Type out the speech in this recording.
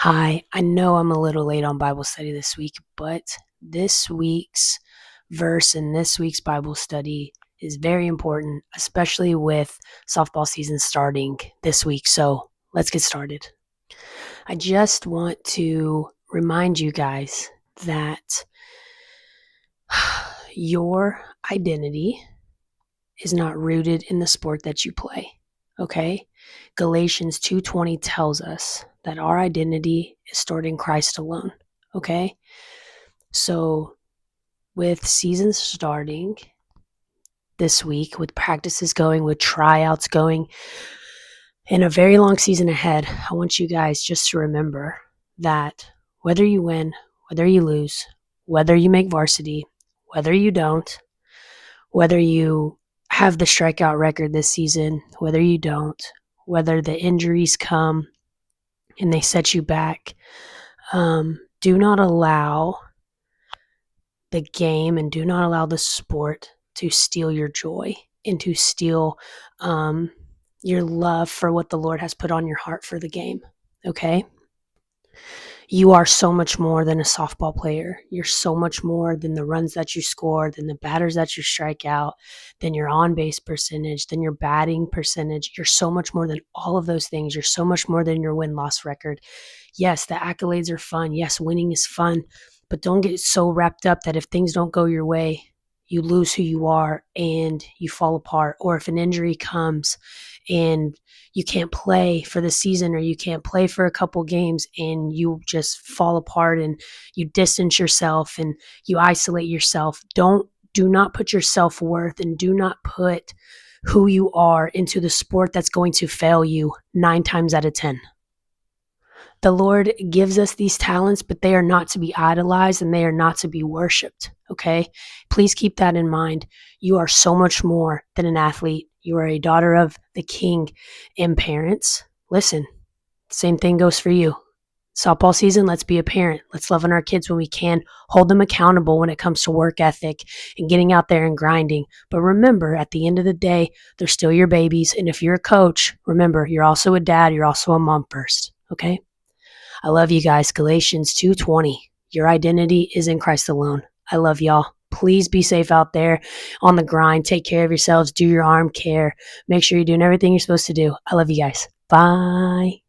Hi, I know I'm a little late on Bible study this week, but this week's verse in this week's Bible study is very important, especially with softball season starting this week. So let's get started. I just want to remind you guys that your identity is not rooted in the sport that you play. Okay? Galatians 2:20 tells us that our identity is stored in Christ alone. Okay? So, with seasons starting this week, with practices going, with tryouts going, and a very long season ahead, I want you guys just to remember that whether you win, whether you lose, whether you make varsity, whether you don't, whether you have the strikeout record this season, whether you don't, whether the injuries come and they set you back, do not allow the game and do not allow the sport to steal your joy and to steal your love for what the Lord has put on your heart for the game. Okay? You are so much more than a softball player. You're so much more than the runs that you score, than the batters that you strike out, than your on base percentage, than your batting percentage. You're so much more than all of those things. You're so much more than your win loss record. Yes, the accolades are fun. Yes, winning is fun. But don't get so wrapped up that if things don't go your way, you lose who you are and you fall apart. Or if an injury comes and you can't play for the season or you can't play for a couple games and you just fall apart and you distance yourself and you isolate yourself. Do not put your self-worth and do not put who you are into the sport that's going to fail you 9 times out of 10. The Lord gives us these talents, but they are not to be idolized and they are not to be worshiped. Okay? Please keep that in mind. You are so much more than an athlete. You are a daughter of the King. And parents, listen, same thing goes for you. Softball season, let's be a parent. Let's love on our kids when we can. Hold them accountable when it comes to work ethic and getting out there and grinding. But remember, at the end of the day, they're still your babies. And if you're a coach, remember, you're also a dad. You're also a mom first. Okay? I love you guys. Galatians 2:20. Your identity is in Christ alone. I love y'all. Please be safe out there on the grind. Take care of yourselves. Do your arm care. Make sure you're doing everything you're supposed to do. I love you guys. Bye.